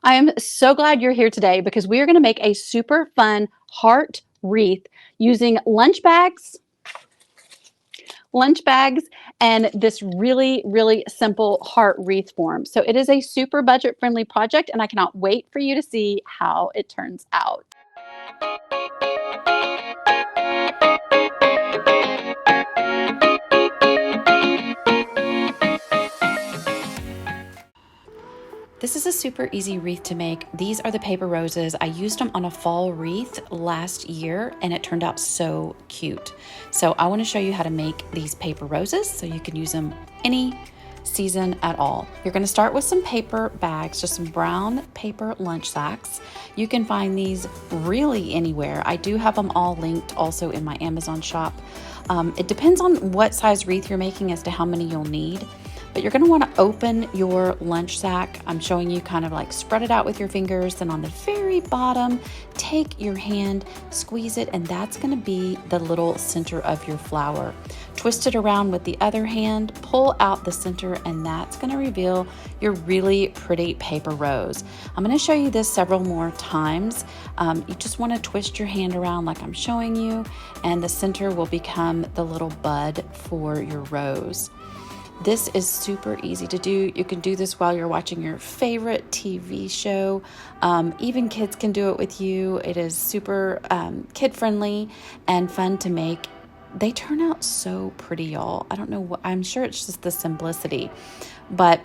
I am so glad you're here today because we are going to make a super fun heart wreath using lunch bags, and this really, really simple heart wreath form. So it is a super budget friendly project, and I cannot wait for you to see how it turns out. This is a super easy wreath to make. These are the paper roses. I used them on a fall wreath last year and it turned out so cute. So I want to show you how to make these paper roses so you can use them any season at all. You're going to start with some paper bags, just some brown paper lunch sacks. You can find these really anywhere. I do have them all linked also in my Amazon shop. It depends on what size wreath you're making as to how many you'll need. But you're going to want to open your lunch sack. I'm showing you kind of like spread it out with your fingers. Then on the very bottom, take your hand, squeeze it, and that's going to be the little center of your flower. Twist it around with the other hand, pull out the center, and that's going to reveal your really pretty paper rose. I'm going to show you this several more times. You just want to twist your hand around like I'm showing you, and the center will become the little bud for your rose. This is super easy to do. You can do this while you're watching your favorite TV show. Even kids can do it with you. It is super kid-friendly and fun to make. They turn out so pretty, y'all. I don't know what, I'm sure it's just the simplicity, but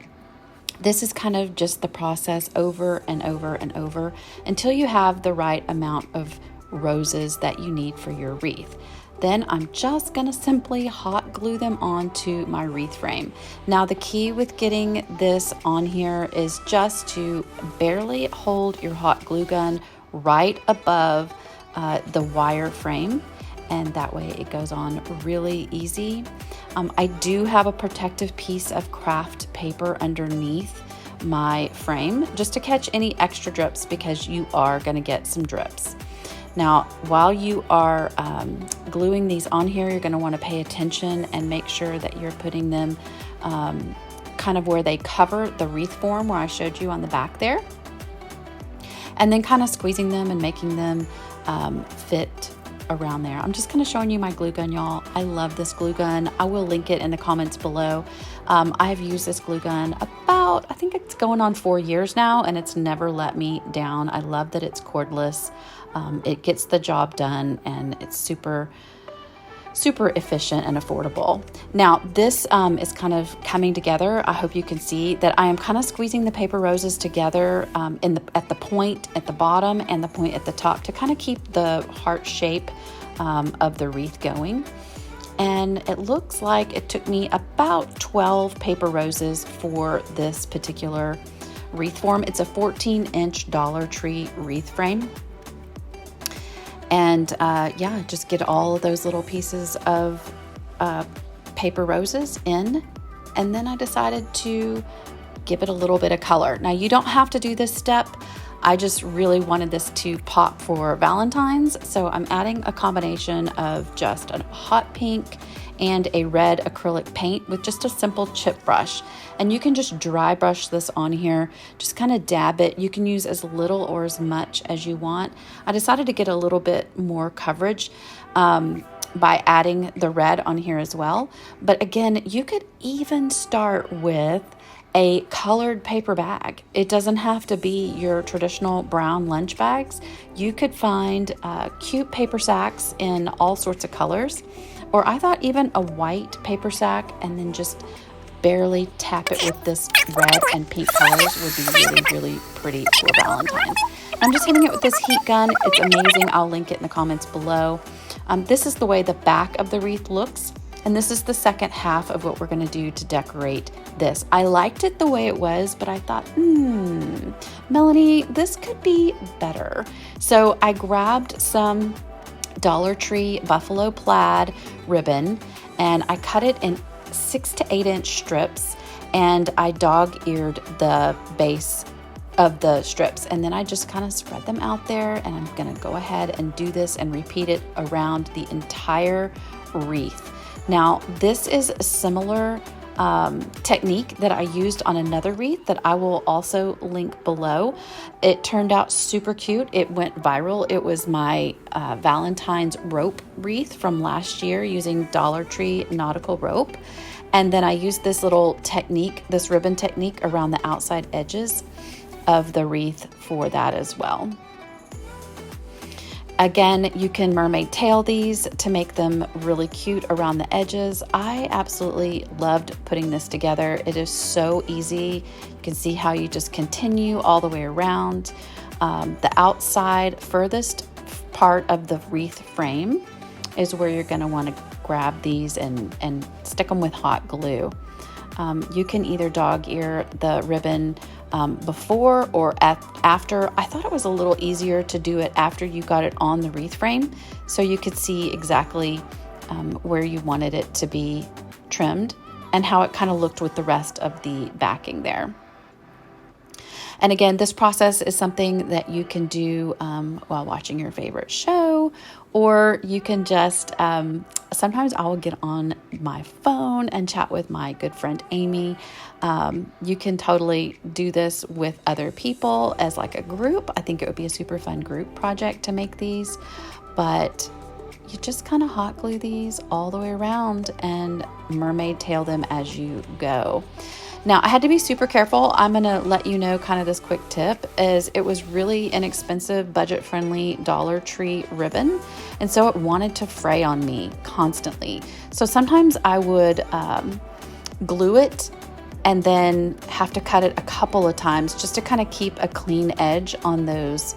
this is kind of just the process over and over and over until you have the right amount of roses that you need for your wreath. Then I'm just going to simply hot glue them onto my wreath frame. Now the key with getting this on here is just to barely hold your hot glue gun right above the wire frame, and that way it goes on really easy. I do have a protective piece of craft paper underneath my frame just to catch any extra drips because you are going to get some drips. Now, while you are gluing these on here, you're going to want to pay attention and make sure that you're putting them kind of where they cover the wreath form where I showed you on the back there. And then kind of squeezing them and making them fit around there. I'm just kind of showing you my glue gun, y'all. I love this glue gun. I will link it in the comments below. I have used this glue gun about, I think it's going on 4 years now, and it's never let me down. I love that it's cordless. It gets the job done, and it's super efficient and affordable. Now this is kind of coming together. I hope you can see that I am kind of squeezing the paper roses together at the point at the bottom and the point at the top to kind of keep the heart shape of the wreath going. And it looks like it took me about 12 paper roses for this particular wreath form. It's a 14-inch Dollar Tree wreath frame. And yeah, just get all of those little pieces of paper roses in. And then I decided to give it a little bit of color. Now you don't have to do this step. I just really wanted this to pop for Valentine's. So I'm adding a combination of just a hot pink and a red acrylic paint with just a simple chip brush. And you can just dry brush this on here, just kind of dab it. You can use as little or as much as you want. I decided to get a little bit more coverage by adding the red on here as well. But again, you could even start with a colored paper bag. It doesn't have to be your traditional brown lunch bags. You could find cute paper sacks in all sorts of colors. Or I thought even a white paper sack and then just barely tap it with this red and pink colors would be really, really pretty for Valentine's. I'm just hitting it with this heat gun. It's amazing. I'll link it in the comments below. This is the way the back of the wreath looks. And this is the second half of what we're going to do to decorate this. I liked it the way it was, but I thought, Melanie, this could be better. So I grabbed some Dollar Tree buffalo plaid ribbon and I cut it in 6 to 8 inch strips, and I dog-eared the base of the strips, and then I just kind of spread them out there, and I'm going to go ahead and do this and repeat it around the entire wreath. Now this is similar technique that I used on another wreath that I will also link below. It turned out super cute. It went viral. It was my Valentine's rope wreath from last year using Dollar Tree Nautical rope. And then I used this little technique, this ribbon technique around the outside edges of the wreath for that as well. Again, you can mermaid tail these to make them really cute around the edges. I absolutely loved putting this together. It is so easy. You can see how you just continue all the way around. The outside furthest part of the wreath frame is where you're going to want to grab these and stick them with hot glue. You can either dog ear the ribbon before or after. I thought it was a little easier to do it after you got it on the wreath frame, so you could see exactly where you wanted it to be trimmed and how it kind of looked with the rest of the backing there. And again, this process is something that you can do while watching your favorite show, or you can just, sometimes I will get on my phone and chat with my good friend Amy. You can totally do this with other people as like a group. I think it would be a super fun group project to make these, but you just kind of hot glue these all the way around and mermaid tail them as you go. Now, I had to be super careful. I'm going to let you know kind of this quick tip is it was really inexpensive, budget-friendly Dollar Tree ribbon. And so it wanted to fray on me constantly. So sometimes I would glue it and then have to cut it a couple of times just to kind of keep a clean edge on those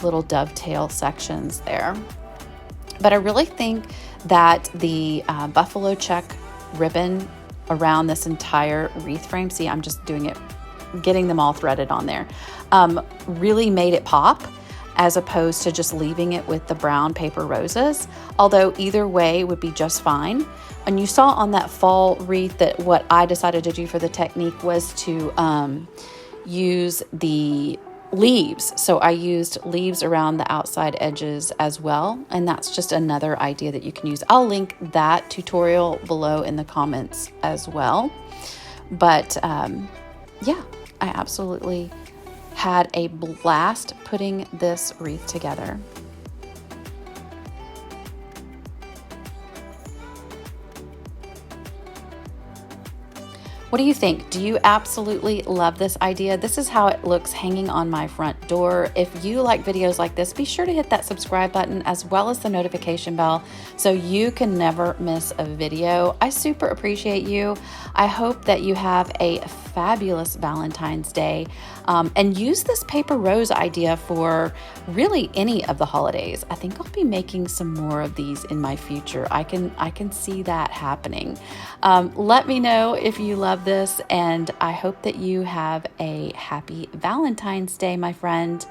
little dovetail sections there. But I really think that the buffalo check ribbon around this entire wreath frame, see, I'm just doing it, getting them all threaded on there, really made it pop as opposed to just leaving it with the brown paper roses, although either way would be just fine. And you saw on that fall wreath that what I decided to do for the technique was to use the leaves. So I used leaves around the outside edges as well. And that's just another idea that you can use. I'll link that tutorial below in the comments as well. But yeah, I absolutely had a blast putting this wreath together. What do you think? Do you absolutely love this idea? This is how it looks hanging on my front door. If you like videos like this, be sure to hit that subscribe button as well as the notification bell so you can never miss a video. I super appreciate you. I hope that you have a fabulous Valentine's Day and use this paper rose idea for really any of the holidays. I think I'll be making some more of these in my future. I can see that happening. Let me know if you love this, and I hope that you have a happy Valentine's Day, my friend.